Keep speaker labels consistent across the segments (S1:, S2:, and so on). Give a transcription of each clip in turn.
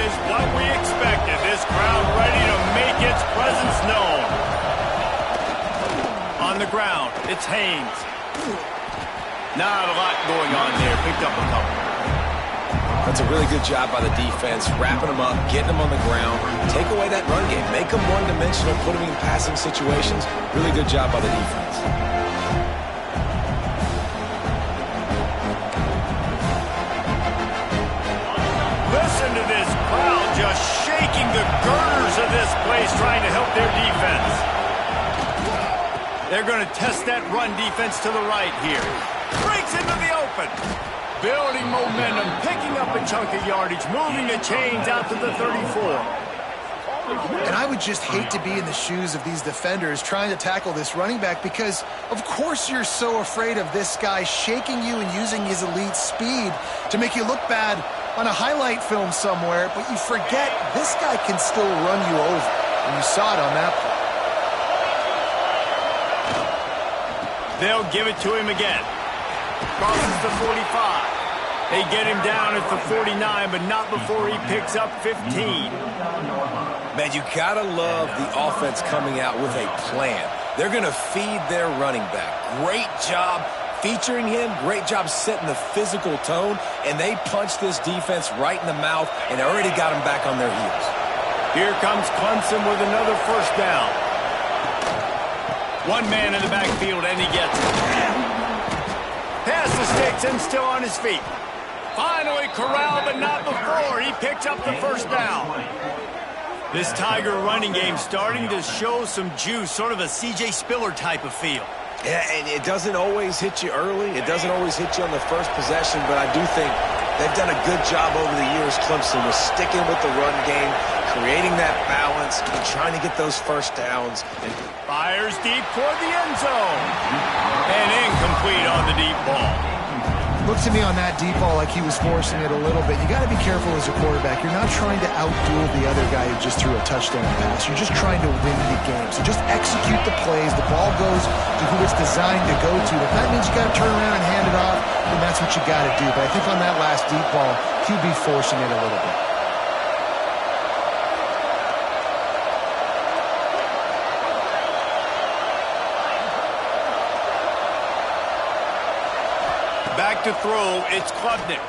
S1: is what we expected. This crowd ready to make its presence known. On the ground, it's Haynes. Not a lot going on there. Picked up a couple.
S2: That's a really good job by the defense, wrapping them up, getting them on the ground. Take away that run game. Make them one-dimensional, put them in passing situations. Really good job by the defense.
S1: Listen to this crowd just shaking the girders of this place, trying to help their defense. They're going to test that run defense to the right here. Breaks into the open. Building momentum, picking up a chunk of yardage, moving the chains out to the 34.
S3: And I would just hate to be in the shoes of these defenders trying to tackle this running back because, of course, you're so afraid of this guy shaking you and using his elite speed to make you look bad on a highlight film somewhere, but you forget this guy can still run you over. And you saw it on that play.
S1: They'll give it to him again. Crosses the 45. They get him down at the 49, but not before he picks up 15.
S2: Man, you gotta love the offense coming out with a plan. They're gonna feed their running back. Great job featuring him. Great job setting the physical tone. And they punched this defense right in the mouth and already got them back on their heels.
S1: Here comes Clemson with another first down. One man in the backfield, and he gets it. Past the sticks and still on his feet. Finally corralled, but not before. He picks up the first down. This Tiger running game starting to show some juice, sort of a C.J. Spiller type of feel.
S2: Yeah, and it doesn't always hit you early. It doesn't always hit you on the first possession, but I do think they've done a good job over the years, Clemson, with sticking with the run game, creating that balance, and trying to get those first downs. And
S1: fires deep toward the end zone. And incomplete on the deep ball.
S3: Looked to me on that deep ball like he was forcing it a little bit. You got to be careful as a quarterback. You're not trying to outduel the other guy who just threw a touchdown pass. You're just trying to win the game. So just execute the plays. The ball goes to who it's designed to go to. If that means you got to turn around and hand it off, then that's what you got to do. But I think on that last deep ball, QB forcing it a little bit.
S1: Back to throw, it's Klubnik.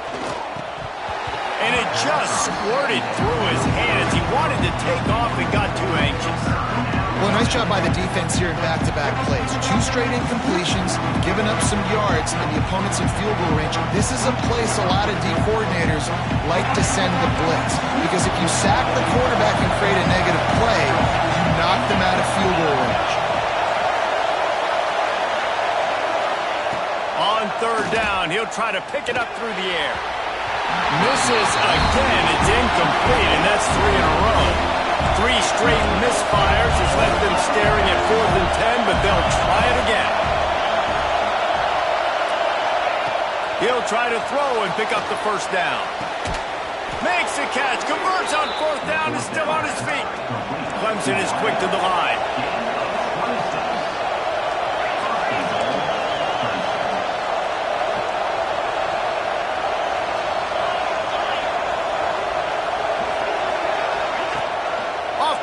S1: And it just squirted through his hands. He wanted to take off and got too anxious.
S3: Well, nice job by the defense here in back-to-back plays. 2 straight incompletions, giving up some yards, and the opponent's in field goal range. This is a place a lot of D coordinators like to send the blitz. Because if you sack the quarterback and create a negative play, you knock them out of field goal range.
S1: On third down, he'll try to pick it up through the air. Misses again. It's incomplete, and that's 3 in a row. 3 straight misfires has left them staring at 4th and 10, but they'll try it again. He'll try to throw and pick up the first down. Makes the catch, converts on 4th down, is still on his feet. Clemson is quick to the line.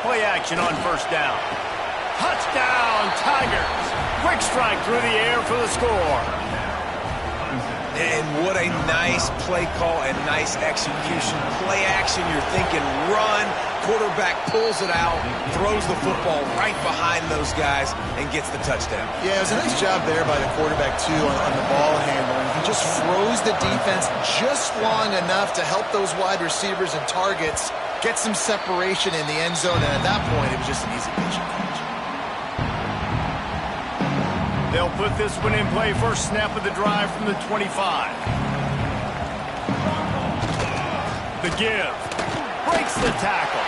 S1: Play action on first down. Touchdown, Tigers. Quick strike through the air for the score.
S2: And what a nice play call and nice execution. Play action, you're thinking run. Quarterback pulls it out, throws the football right behind those guys, and gets the touchdown.
S3: Yeah, it was a nice job there by the quarterback, too, on the ball handling. He just froze the defense just long enough to help those wide receivers and targets get some separation in the end zone, and at that point, it was just an easy pitch and catch.
S1: They'll put this one in play. First snap of the drive from the 25. The give. Breaks the tackle.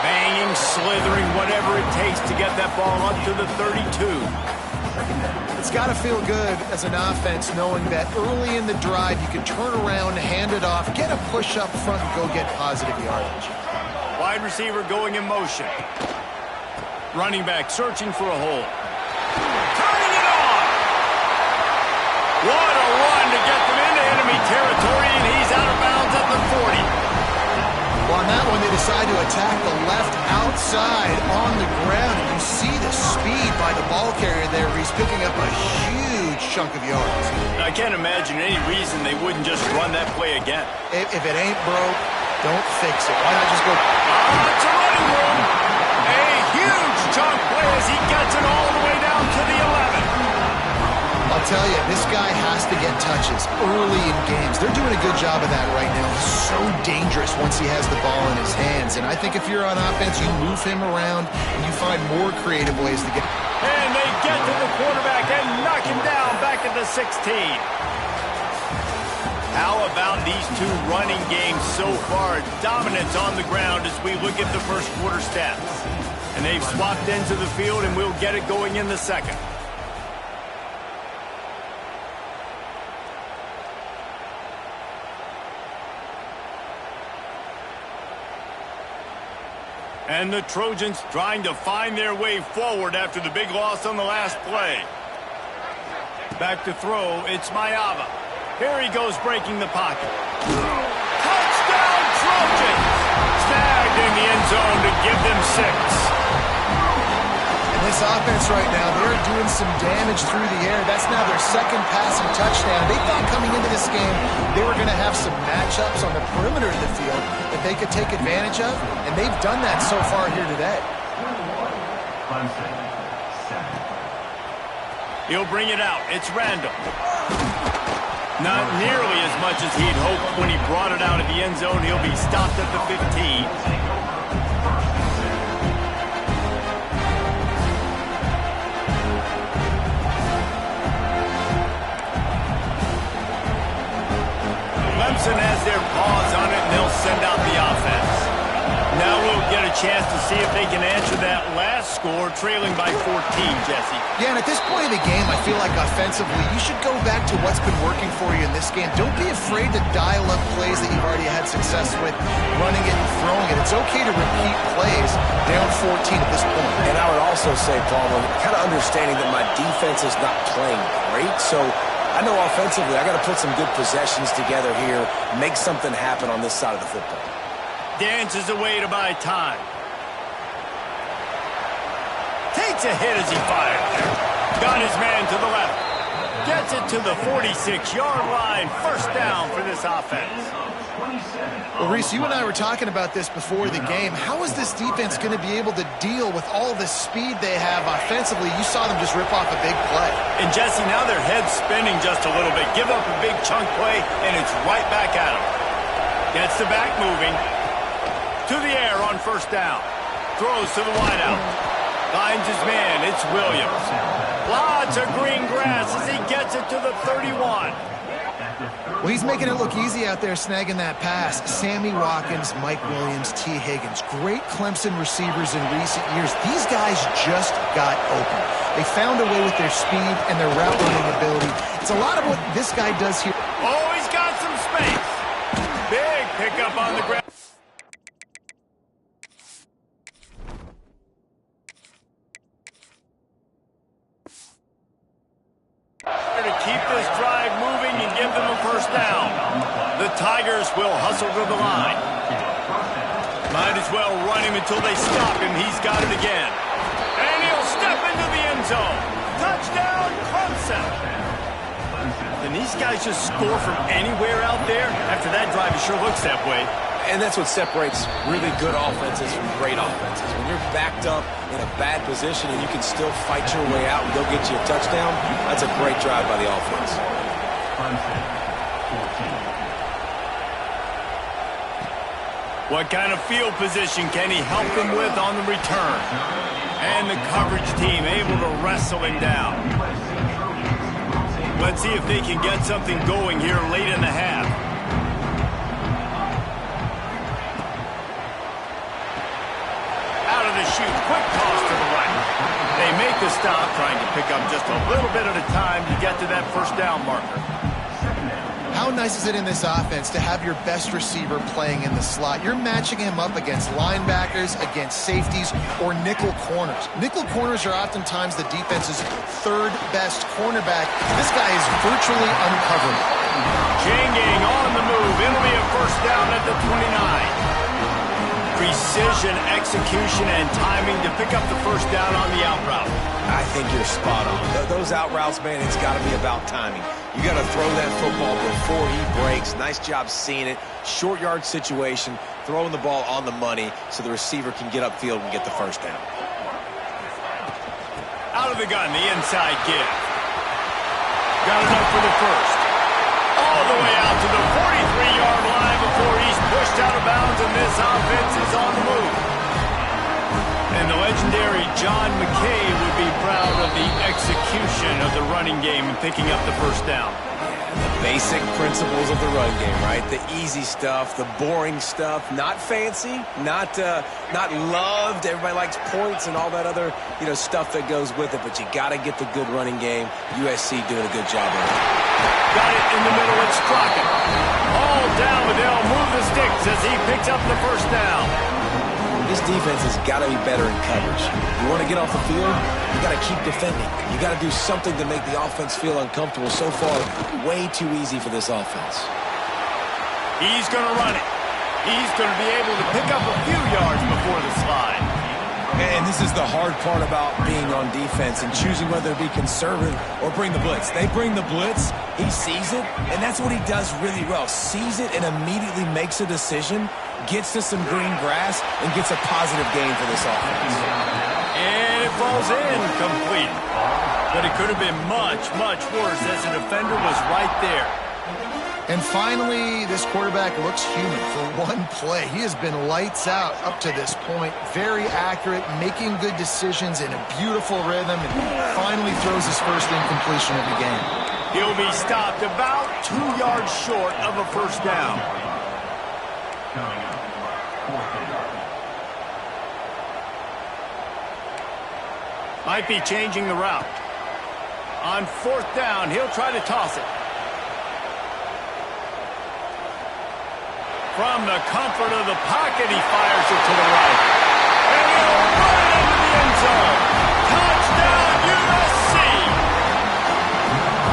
S1: Banging, slithering, whatever it takes to get that ball up to the 32.
S3: It's got to feel good as an offense knowing that early in the drive you can turn around, hand it off, get a push up front, and go get positive yardage.
S1: Wide receiver going in motion. Running back searching for a hole. Turning it on! What a run to get them into enemy territory, and he's out of bounds at the 40.
S3: Well, on that one, they decide to attack the left outside on the ground, and you see the speed by the ball carrier there where he's picking up a huge chunk of yards.
S1: I can't imagine any reason they wouldn't just run that play again.
S3: If it ain't broke, don't fix it. Why not just go...
S1: It's a running room. A huge chunk play as he gets it all the way down to the 11.
S3: I'll tell you, this guy has to get touches early in games. They're doing a good job of that right now. He's so dangerous once he has the ball in his hands. And I think if you're on offense, you move him around and you find more creative ways to get...
S1: And they get to the quarterback and knock him down back at the 16. How about these two running games so far? Dominance on the ground as we look at the first quarter stats. And they've swapped ends of the field, and we'll get it going in the second. And the Trojans trying to find their way forward after the big loss on the last play. Back to throw, it's Mayava. Here he goes breaking the pocket. Touchdown Trojans! Snagged in the end zone to give them 6.
S3: And this offense right now, they're doing some damage through the air. That's now their second passing touchdown. They thought coming into this game they were going to have some matchups on the perimeter of the field that they could take advantage of, and they've done that so far here today.
S1: He'll bring it out. It's Randall. Not nearly as much as he'd hoped when he brought it out of the end zone. He'll be stopped at the 15. Clemson has their paws on it, and they'll send out the offense. Now we'll get a chance to see if they can answer that last score, trailing by 14, Jesse.
S3: Yeah, and at this point of the game, I feel like offensively, you should go back to what's been working for you in this game. Don't be afraid to dial up plays that you've already had success with, running it and throwing it. It's okay to repeat plays down 14 at this point.
S2: And I would also say, Paul, I'm kind of understanding that my defense is not playing great, so I know offensively I got to put some good possessions together here, make something happen on this side of the football.
S1: Dances away to buy time. Takes a hit as he fires. Got his man to the left. Gets it to the 46-yard line. First down for this offense.
S3: Well, Reese, you and I were talking about this before the game. How is this defense going to be able to deal with all the speed they have offensively? You saw them just rip off a big play.
S1: And, Jesse, now their head's spinning just a little bit. Give up a big chunk play, and it's right back at them. Gets the back moving. To the air on first down. Throws to the wideout. Finds his man. It's Williams. Lots of green grass as he gets it to the 31.
S3: Well, he's making it look easy out there snagging that pass. Sammy Watkins, Mike Williams, T. Higgins. Great Clemson receivers in recent years. These guys just got open. They found a way with their speed and their route running ability. It's a lot of what this guy does here.
S1: Oh, he's got some space. Big pickup on the ground. To keep this drive moving and give them a first down. The Tigers will hustle to the line. Might as well run him until they stop him. He's got it again. And he'll step into the end zone. Touchdown, Clemson. And these guys just score from anywhere out there. After that drive, it sure looks that way.
S2: And that's what separates really good offenses from great offenses. When you're backed up in a bad position and you can still fight your way out and go get you a touchdown, that's a great drive by the offense.
S1: What kind of field position can he help them with on the return? And the coverage team able to wrestle him down. Let's see if they can get something going here late in the half. Out of the chute, quick toss to the right. They make the stop, trying to pick up just a little bit at a time to get to that first down marker.
S3: How nice is it in this offense to have your best receiver playing in the slot? You're matching him up against linebackers, against safeties, or nickel corners. Nickel corners are oftentimes the defense's third best cornerback. This guy is virtually uncoverable.
S1: Changing on the move. It'll be a first down at the 29. precision, execution, and timing to pick up the first down on the out route.
S2: I think you're spot on. Those out routes, man, it's got to be about timing. You got to throw that football before he breaks. Nice job seeing it. Short yard situation, throwing the ball on the money so the receiver can get upfield and get the first down.
S1: Out of the gun, the inside give. Got enough for the first. All the way out to the 43-yard line before he's pushed out of bounds, and this offense is on the move. And the legendary John McKay would be proud of the execution of the running game and picking up the first down.
S2: The basic principles of the run game, right? The easy stuff, the boring stuff, not fancy, not loved. Everybody likes points and all that other, stuff that goes with it, but you got to get the good running game. USC doing a good job of it.
S1: Got it in the middle, it's Crockett. All down, but they'll move the sticks as he picks up the first down.
S2: This defense has got to be better in coverage. You want to get off the field, you got to keep defending. You got to do something to make the offense feel uncomfortable. So far, way too easy for this offense.
S1: He's going to run it. He's going to be able to pick up a few yards before the slide.
S2: And this is the hard part about being on defense and choosing whether to be conservative or bring the blitz. They bring the blitz, he sees it, and that's what he does really well. Sees it and immediately makes a decision, gets to some green grass, and gets a positive gain for this offense.
S1: And it falls in complete. But it could have been much, much worse as the defender was right there.
S3: And finally, this quarterback looks human for one play. He has been lights out up to this point. Very accurate, making good decisions in a beautiful rhythm, and finally throws his first incompletion of the game.
S1: He'll be stopped about 2 yards short of a first down. Might be changing the route. On fourth down, he'll try to toss it. From the comfort of the pocket, he fires it to the right. And he'll run it into the end zone. Touchdown, USC!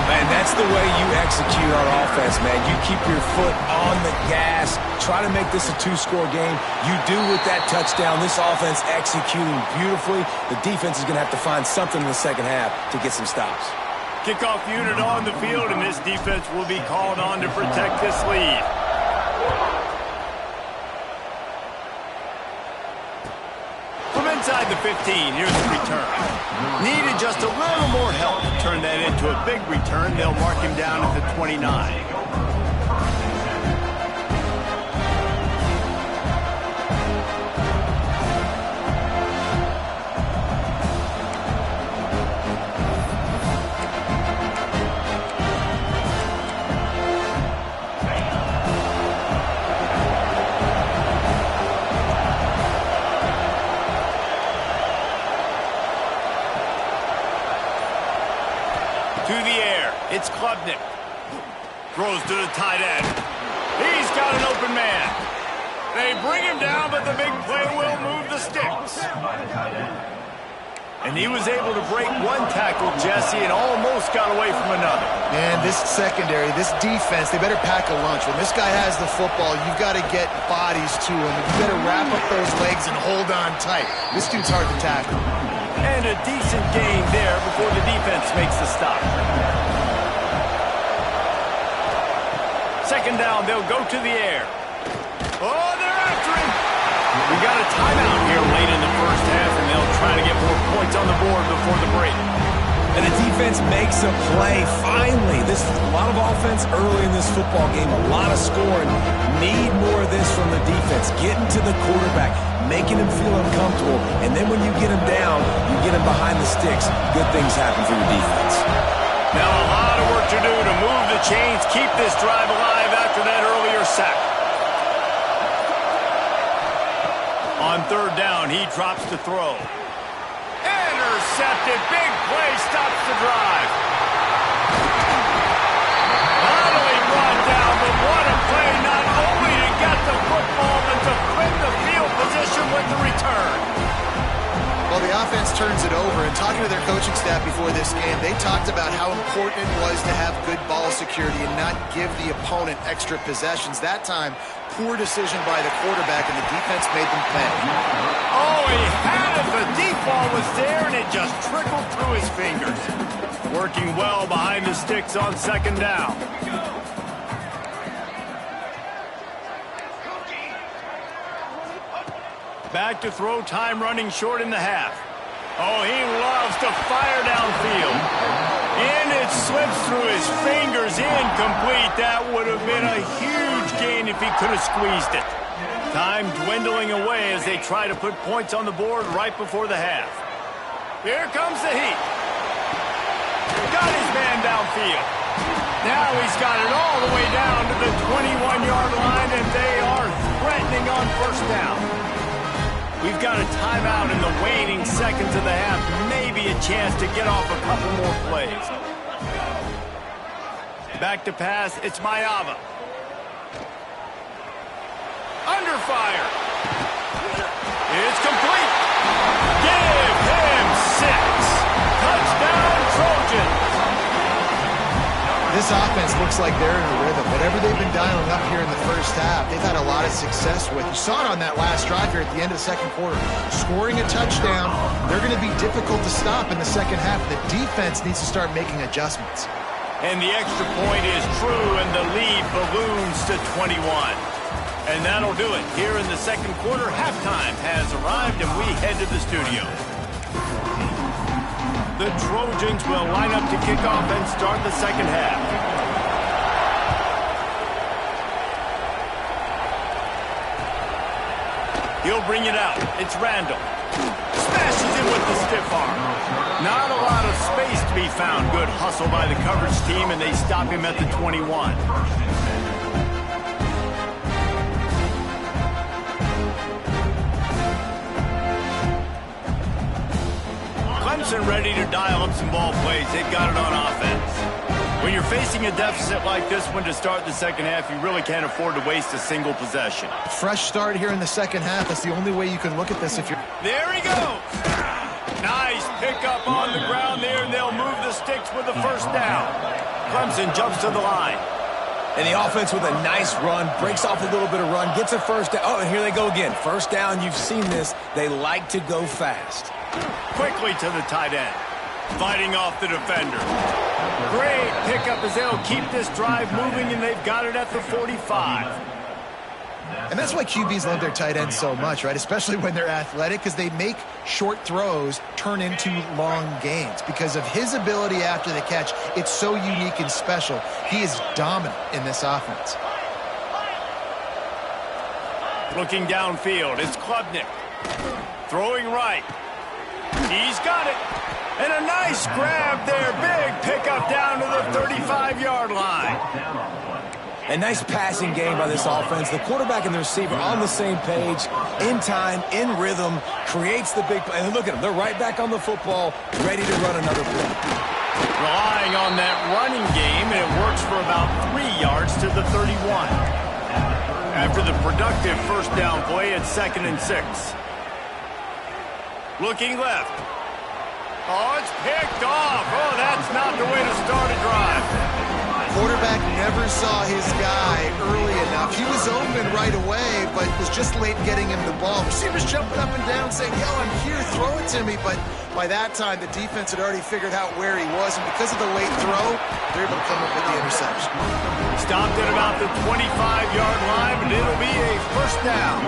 S2: Man, that's the way you execute on offense, man. You keep your foot on the gas. Try to make this a two-score game. You do with that touchdown. This offense executing beautifully. The defense is going to have to find something in the second half to get some stops.
S1: Kickoff unit on the field, and this defense will be called on to protect this lead. Inside the 15, here's the return. Needed just a little more help to turn that into a big return. They'll mark him down at the 29. It's Klubnik. Throws to the tight end. He's got an open man. They bring him down, but the big play will move the sticks. And he was able to break one tackle, Jesse, and almost got away from another.
S3: And this secondary, this defense, they better pack a lunch. When this guy has the football, you've got to get bodies to him. You better wrap up those legs and hold on tight. This dude's hard to tackle.
S1: And a decent gain there before the defense makes the stop. Second down, they'll go to the air. Oh, they're after him. We got a timeout here late in the first half, and they'll try to get more points on the board before the break.
S2: And the defense makes a play, finally. This is a lot of offense early in this football game, a lot of scoring. Need more of this from the defense. Getting to the quarterback, making him feel uncomfortable, and then when you get him down, you get him behind the sticks. Good things happen for your defense.
S1: Now a lot of work to do to move the chains, keep this drive alive after that earlier sack. On third down, he drops to throw. Intercepted. Big play stops the drive. Finally brought down, but what a play, not only to get the football, but to flip the field position with the return.
S3: Well, Well, the offense turns it over, and talking to their coaching staff before this game, they talked about how important it was to have good ball security and not give the opponent extra possessions. That time, poor decision by the quarterback, and the defense made them pay.
S1: Oh, he had it. The deep ball was there, and it just trickled through his fingers. Working well behind the sticks on second down. Back to throw, time running short in the half. Oh, he loves to fire downfield. And it slips through his fingers, incomplete. That would have been a huge gain if he could have squeezed it. Time dwindling away as they try to put points on the board right before the half. Here comes the heat. Got his man downfield. Now he's got it all the way down to the 21-yard line, and they are threatening on first down. We've got a timeout in the waning seconds of the half. Maybe a chance to get off a couple more plays. Back to pass. It's Mayava. Under fire. It's complete. Give him 6. Touchdown, Trojans.
S3: This offense looks like they're in a rhythm. Whatever they've been dialing up here in the first half, they've had a lot of success with. You saw it on that last drive here at the end of the second quarter. Scoring a touchdown, they're going to be difficult to stop in the second half. The defense needs to start making adjustments.
S1: And the extra point is true, and the lead balloons to 21. And that'll do it. Here in the second quarter, halftime has arrived, and we head to the studio. The Trojans will line up to kick off and start the second half. He'll bring it out. It's Randall. Smashes him with the stiff arm. Not a lot of space to be found. Good hustle by the coverage team, and they stop him at the 21. Clemson ready to dial up some ball plays. They've got it on offense. When you're facing a deficit like this one to start the second half, you really can't afford to waste a single possession.
S3: Fresh start here in the second half. That's the only way you can look at this if you're...
S1: There he goes. Nice pickup on the ground there, and they'll move the sticks with the first down. Clemson jumps to the line.
S2: And the offense with a nice run, breaks off a little bit of run, gets a first down. Oh, and here they go again. First down, you've seen this. They like to go fast.
S1: Quickly to the tight end. Fighting off the defender. Great pickup as they'll keep this drive moving, and they've got it at the 45.
S3: And that's why QBs love their tight ends so much, right? Especially when they're athletic, because they make short throws turn into long gains. Because of his ability after the catch, it's so unique and special. He is dominant in this offense.
S1: Looking downfield, it's Klubnik. Throwing right. He's got it. And a nice grab there. Big pickup down to the 35-yard line.
S2: A nice passing game by this offense. The quarterback and the receiver on the same page, in time, in rhythm, creates the big play. And look at them. They're right back on the football, ready to run another play.
S1: Relying on that running game, and it works for about 3 yards to the 31. After the productive first down play, it's 2nd and 6. Looking left. Oh, it's picked off. Oh, that's not the way to start a drive.
S3: Quarterback never saw his guy early enough. He was open right away, but was just late getting him the ball. Receivers jumping up and down saying, yo, I'm here, throw it to me. But by that time, the defense had already figured out where he was, and because of the late throw, they're able to come up with the interception.
S1: Stopped at about the 25-yard line, but it'll be a first down.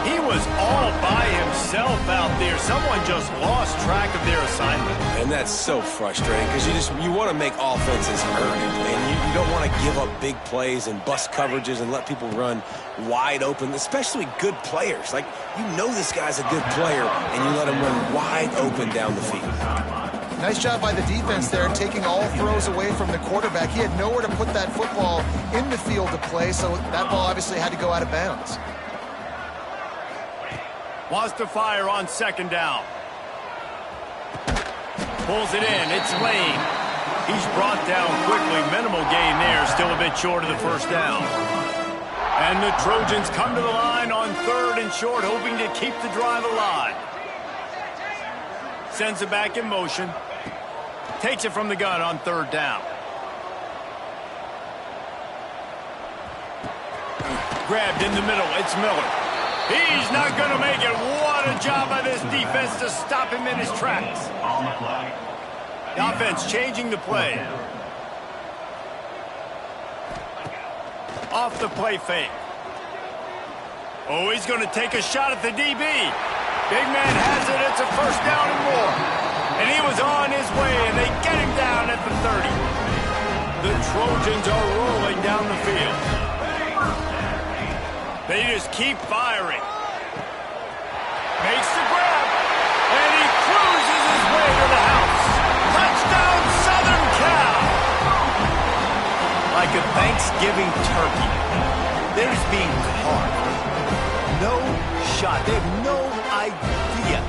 S1: He was all by himself out there. Someone just lost track of their assignment.
S2: And that's so frustrating because you want to make offenses earn it, and you don't want to give up big plays and bust coverages and let people run wide open, especially good players. Like, you know this guy's a good player, and you let him run wide open down the field.
S3: Nice job by the defense there, taking all throws away from the quarterback. He had nowhere to put that football in the field to play, so that ball obviously had to go out of bounds.
S1: Wants to fire on second down. Pulls it in. It's Lane. He's brought down quickly. Minimal gain there. Still a bit short of the first down. And the Trojans come to the line on 3rd and short, hoping to keep the drive alive. Sends it back in motion. Takes it from the gun on third down. Grabbed in the middle. It's Miller. He's not going to make it. What a job by this defense to stop him in his tracks. The offense changing the play. Off the play fake. Oh, he's going to take a shot at the DB. Big man has it. It's a first down and more. And he was on his way, and they get him down at the 30. The Trojans are rolling down the field. They just keep firing. Makes the grab, and he cruises his way to the house. Touchdown, Southern Cal! Like a Thanksgiving turkey, they're just being carved. No shot. They have no idea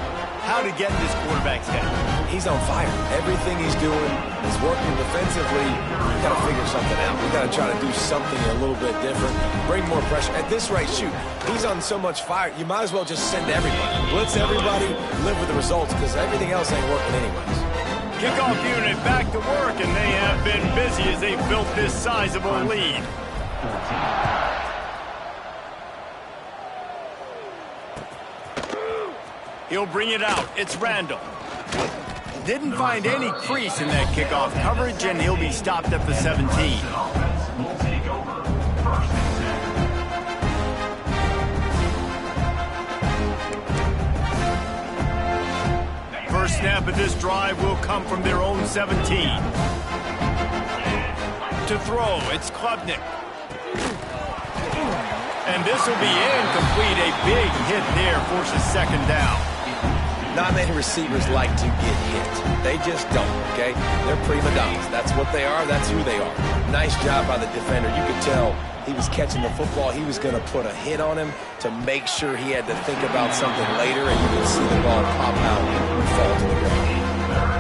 S1: how to get in this quarterback's head.
S2: He's on fire. Everything he's doing is working defensively. We got to figure something out. We got to try to do something a little bit different. Bring more pressure. At this rate, shoot, he's on so much fire, you might as well just send everybody. Blitz everybody, live with the results, because everything else ain't working anyways.
S1: Kickoff unit back to work, and they have been busy as they built this sizable lead. He'll bring it out. It's Randall. Didn't find any crease in that kickoff coverage, and he'll be stopped at the 17. First snap of this drive will come from their own 17. To throw, it's Klubnik. And this will be incomplete. A big hit there forces second down.
S2: Not many receivers like to get hit. They just don't, okay? They're prima donnas. That's what they are. That's who they are. Nice job by the defender. You could tell he was catching the football. He was going to put a hit on him to make sure he had to think about something later, and you could see the ball pop out and fall to the ground.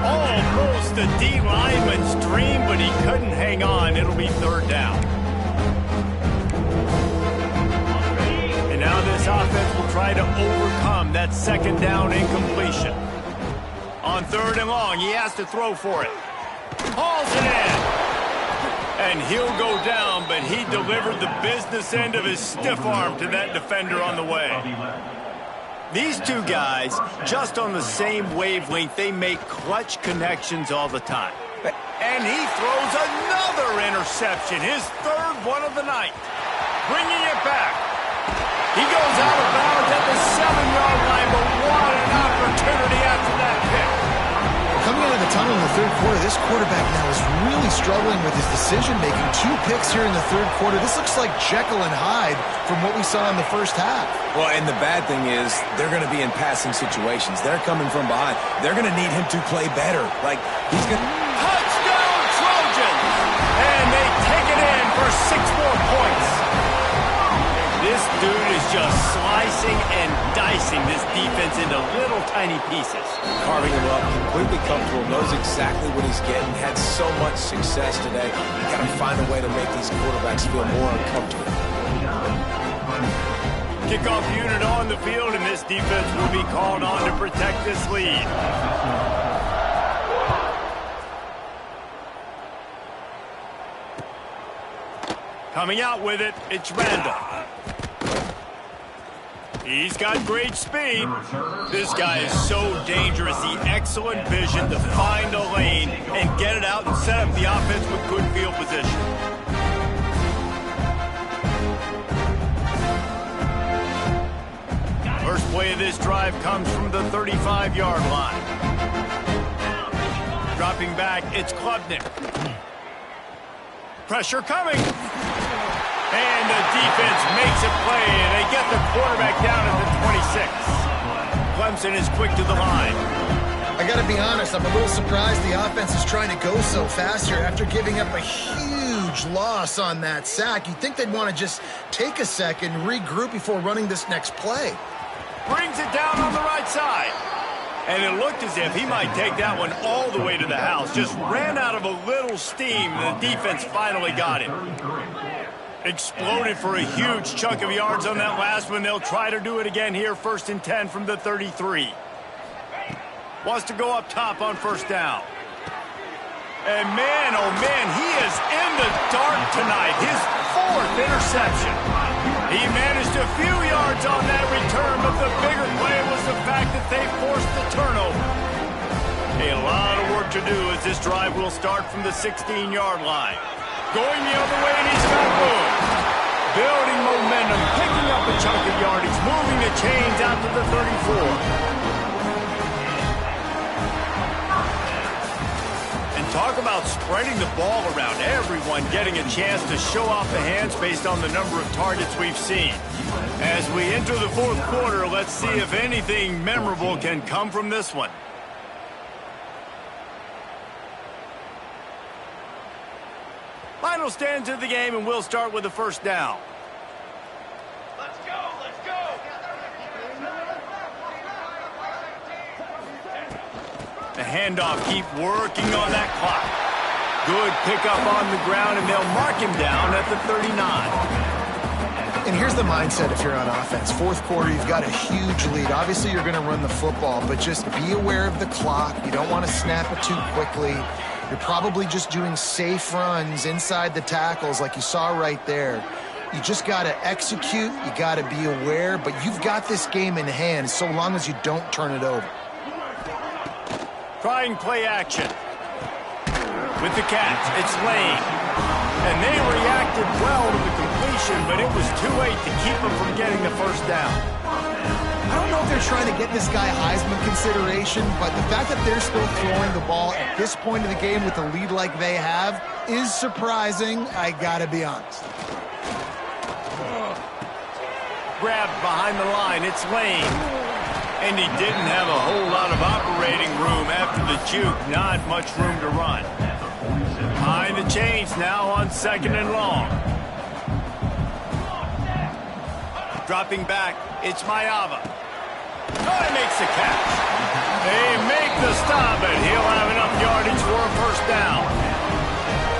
S1: Almost a D lineman's dream, but he couldn't hang on. It'll be third down. And now this offense will try to overcome that second down incompletion. On third and long, he has to throw for it. Hauls it in. And he'll go down, but he delivered the business end of his stiff arm to that defender on the way. These two guys, just on the same wavelength, they make clutch connections all the time. And he throws another interception, his third one of the night. Bringing it back. He goes out of bounds at the 7-yard line, but what an opportunity after that pick.
S3: Coming out of the tunnel in the third quarter, this quarterback now is really struggling with his decision-making. 2 picks here in the third quarter. This looks like Jekyll and Hyde from what we saw in the first half.
S2: Well, and the bad thing is they're going to be in passing situations. They're coming from behind. They're going to need him to play better. Like, he's going to...
S1: Touchdown, Trojans! And they take it in for 6 more points. This dude is just slicing and dicing this defense into little tiny pieces.
S2: Carving him up, completely comfortable, knows exactly what he's getting, had so much success today. You got to find a way to make these quarterbacks feel more uncomfortable.
S1: Kickoff unit on the field, and this defense will be called on to protect this lead. Coming out with it, it's Randall. He's got great speed. This guy is so dangerous. The excellent vision to find a lane and get it out and set up the offense with good field position. First play of this drive comes from the 35-yard line. Dropping back, it's Klubnik. Pressure coming. And the defense makes a play, and they get the quarterback down at the 26. Clemson is quick to the line.
S3: I got to be honest, I'm a little surprised the offense is trying to go so fast here after giving up a huge loss on that sack. You'd think they'd want to just take a second, regroup before running this next play.
S1: Brings it down on the right side. And it looked as if he might take that one all the way to the house. Just ran out of a little steam, and the defense finally got him. Exploded for a huge chunk of yards on that last one. They'll try to do it again here, 1st and 10 from the 33. Wants to go up top on first down. And man, oh man, he is in the dark tonight. His 4th interception. He managed a few yards on that return, but the bigger play was the fact that they forced the turnover. A lot of work to do as this drive will start from the 16-yard line. Going the other way, and he's got room. Building momentum, picking up a chunk of yardage, moving the chains out to the 34. Talk about spreading the ball around. Everyone getting a chance to show off the hands based on the number of targets we've seen. As we enter the 4th quarter, let's see if anything memorable can come from this one. Final stands of the game, and we'll start with the first down.
S4: Let's go, let's go!
S1: The handoff, keep working on that clock. Good pickup on the ground, and they'll mark him down at the 39.
S3: And here's the mindset if you're on offense. 4th quarter, you've got a huge lead. Obviously, you're going to run the football, but just be aware of the clock. You don't want to snap it too quickly. You're probably just doing safe runs inside the tackles like you saw right there. You just got to execute. You got to be aware, but you've got this game in hand so long as you don't turn it over.
S1: Trying play action. With the catch, it's Lane. And they reacted well to the completion, but it was too late to keep them from getting the first down.
S3: I don't know if they're trying to get this guy Heisman consideration, but the fact that they're still throwing the ball at this point in the game with a lead like they have is surprising, I gotta be honest.
S1: Grabbed behind the line, it's Lane. And he didn't have a whole lot of operating room after the juke. Not much room to run. Behind the chains now on 2nd and long. Dropping back, it's Mayava. Oh, he makes the catch. They make the stop, and he'll have enough yardage for a first down.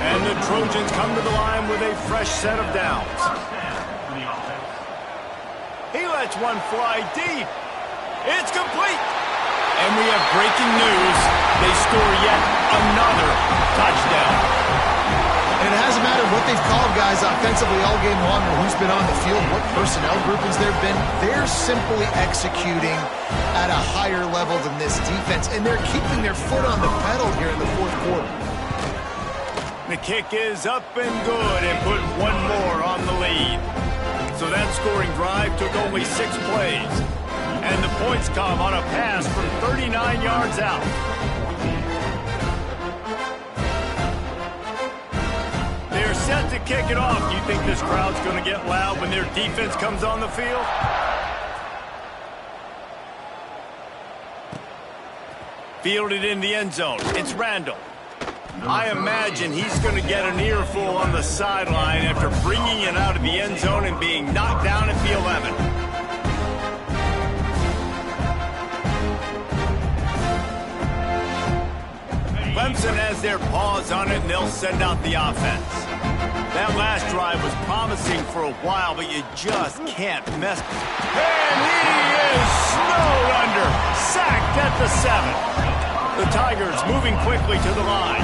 S1: And the Trojans come to the line with a fresh set of downs. He lets one fly deep. It's complete. And we have breaking news. They score yet another touchdown.
S3: And it hasn't mattered what they've called guys offensively all game long or who's been on the field, what personnel groupings there have been. They're simply executing at a higher level than this defense, and they're keeping their foot on the pedal here in the 4th quarter.
S1: The kick is up and good and put one more on the lead. So that scoring drive took only 6 plays. And the points come on a pass from 39 yards out. They're set to kick it off. Do you think this crowd's going to get loud when their defense comes on the field? Fielded in the end zone. It's Randall. I imagine he's going to get an earful on the sideline after bringing it out of the end zone and being knocked down at the 11. Clemson has their paws on it, and they'll send out the offense. That last drive was promising for a while, but you just can't mess. And he is snowed under, sacked at the 7. The Tigers moving quickly to the line.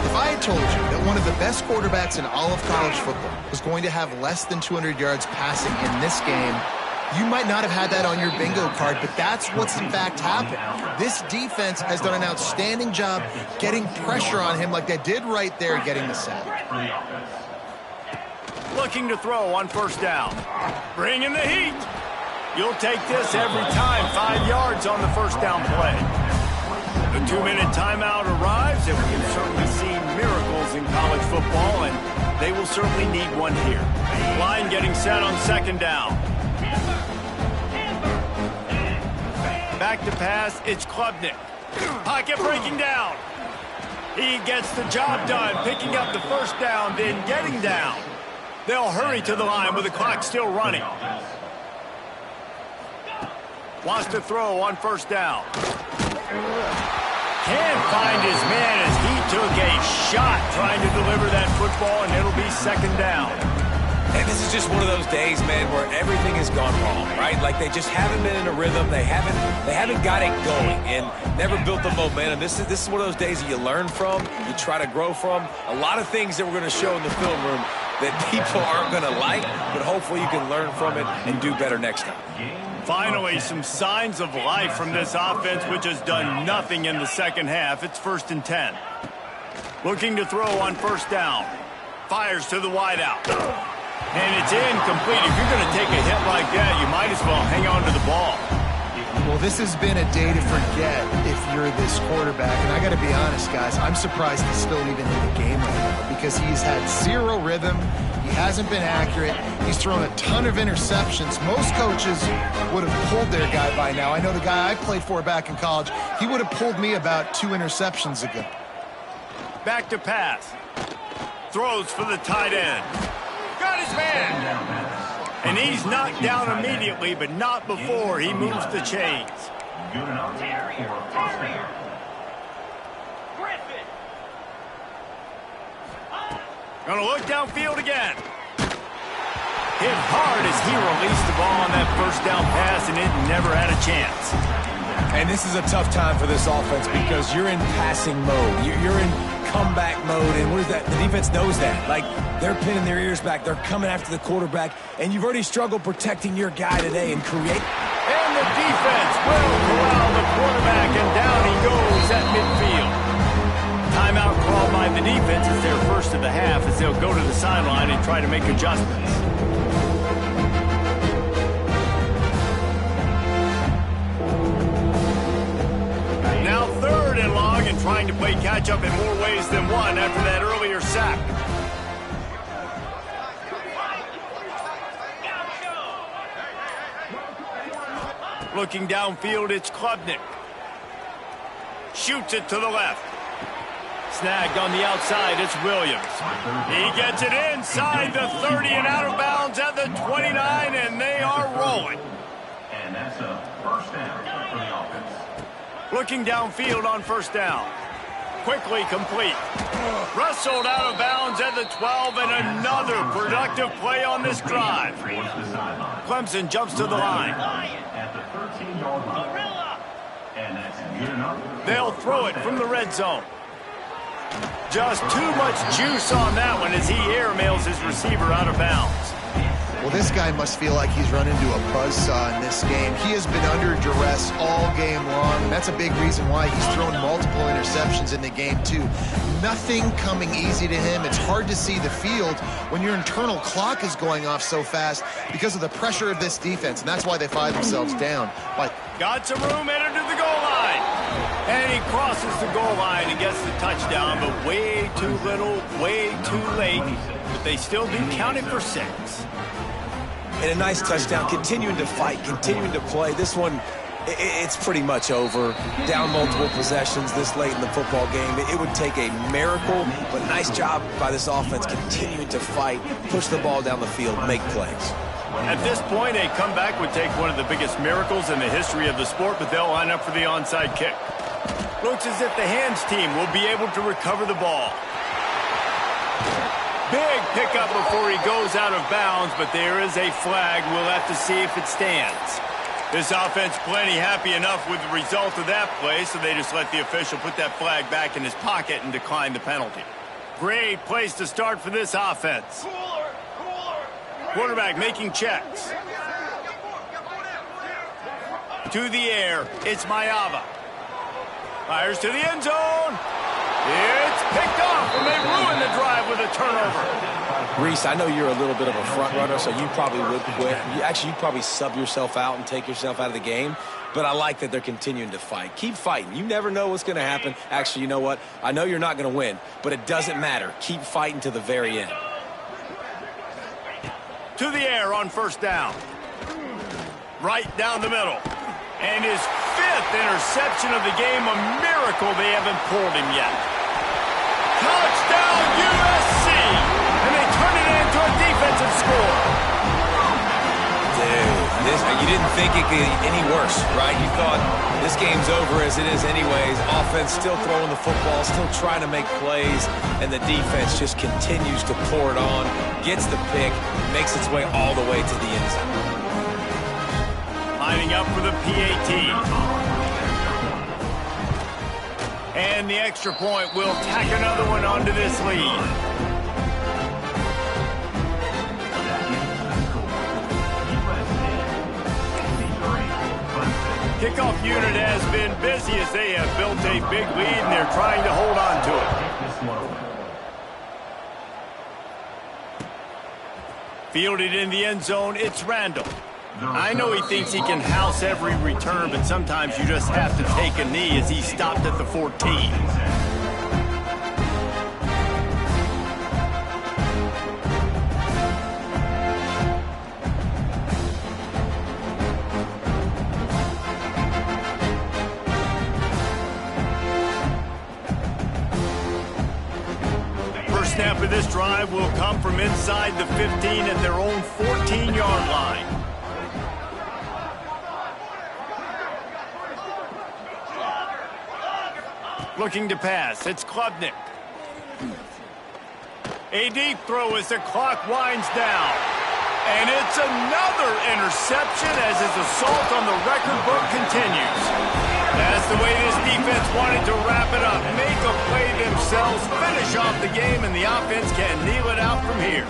S3: If I had told you that one of the best quarterbacks in all of college football was going to have less than 200 yards passing in this game, you might not have had that on your bingo card, but that's what's in fact happened. This defense has done an outstanding job getting pressure on him like they did right there, getting the sack.
S1: Looking to throw on first down. Bringing the heat. You'll take this every time. 5 yards on the first down play. The 2-minute timeout arrives, and we've certainly seen miracles in college football, and they will certainly need one here. Line getting set on second down. Back to pass, it's Klubnik. Pocket breaking down. He gets the job done, picking up the first down, then getting down. They'll hurry to the line with the clock still running. Wants to throw on first down. Can't find his man as he took a shot trying to deliver that football, and it'll be second down.
S2: And this is just one of those days, man, where everything has gone wrong, right? Like they just haven't been in a rhythm. They haven't got it going and never built the momentum. This is one of those days that you learn from, you try to grow from. A lot of things that we're going to show in the film room that people aren't going to like, but hopefully you can learn from it and do better next time.
S1: Finally, some signs of life from this offense, which has done nothing in the second half. It's 1st and 10. Looking to throw on 1st down. Fires to the wideout. And it's incomplete. If you're going to take a hit like that, you might as well hang on to the ball.
S3: Well, this has been a day to forget if you're this quarterback. And I got to be honest, guys, I'm surprised he's still even in the game right now because he's had zero rhythm. He hasn't been accurate. He's thrown a ton of interceptions. Most coaches would have pulled their guy by now. I know the guy I played for back in college, he would have pulled me about 2 interceptions ago.
S1: Back to pass. Throws for the tight end. Got his man. And he's knocked down immediately, but not before he moves the chains. Gonna look downfield again. Hit hard as he released the ball on that 1st down pass, and it never had a chance.
S2: And this is a tough time for this offense because you're in passing mode. You're in comeback mode, and what is that? The defense knows that. Like, they're pinning their ears back. They're coming after the quarterback, and you've already struggled protecting your guy today and create.
S1: And the defense will corral the quarterback, and down he goes at midfield. Timeout called by the defense is their first of the half as they'll go to the sideline and try to make adjustments. Now 3rd and long and trying to play catch-up in more ways than one after that earlier sack. Looking downfield, it's Klubnik. Shoots it to the left. Snagged on the outside, it's Williams. He gets it inside the 30 and out of bounds at the 29, and they are rolling.
S4: And that's a 1st down for the offense.
S1: Looking downfield on 1st down. Quickly complete. Wrestled out of bounds at the 12, and another productive play on this drive. Clemson jumps to the line.
S4: At the 13-yard line. And that's good enough.
S1: They'll throw it from the red zone. Just too much juice on that one as he airmails his receiver out of bounds.
S3: Well, this guy must feel like he's run into a buzzsaw in this game. He has been under duress all game long, and that's a big reason why he's thrown multiple interceptions in the game, too. Nothing coming easy to him. It's hard to see the field when your internal clock is going off so fast because of the pressure of this defense, and that's why they find themselves down.
S1: Got some room, headed to the goal line. And he crosses the goal line and gets the touchdown, but way too little, way too late. But they still do count it for 6.
S2: And a nice touchdown, continuing to fight, continuing to play. This one, it's pretty much over. Down multiple possessions this late in the football game. It would take a miracle, but nice job by this offense continuing to fight, push the ball down the field, make plays.
S1: At this point, a comeback would take one of the biggest miracles in the history of the sport, but they'll line up for the onside kick. Looks as if the hands team will be able to recover the ball. Big pickup before he goes out of bounds, but there is a flag. We'll have to see if it stands. This offense plenty happy enough with the result of that play, so they just let the official put that flag back in his pocket and decline the penalty. Great place to start for this offense. Quarterback making checks. To the air, it's Mayava. Fires to the end zone. It's picked off, and they ruin the drive with a turnover.
S2: Reese, I know you're a little bit of a front runner, so you probably would quit. You'd probably sub yourself out and take yourself out of the game. But I like that they're continuing to fight. Keep fighting. You never know what's going to happen. Actually, you know what? I know you're not going to win, but it doesn't matter. Keep fighting to the very end.
S1: To the air on 1st down. Right down the middle. And his 5th interception of the game, a miracle they haven't pulled him yet. Touchdown USC! And they turn it into a defensive score.
S2: Dude, You didn't think it could get any worse, right? You thought this game's over as it is anyways. Offense still throwing the football, still trying to make plays, and the defense just continues to pour it on, gets the pick, makes its way all the way to the end zone.
S1: Lining up for the PAT. And the extra point will tack another one onto this lead. Kickoff unit has been busy as they have built a big lead and they're trying to hold on to it. Fielded in the end zone, it's Randall. I know he thinks he can house every return, but sometimes you just have to take a knee as he stopped at the 14. Snap of this drive will come from inside the 15 at their own 14-yard line. Looking to pass, it's Klubnik. A deep throw as the clock winds down. And it's another interception as his assault on the record book continues. That's the way this defense wanted to wrap it up. Make a play themselves, finish off the game, and the offense can kneel it out from here.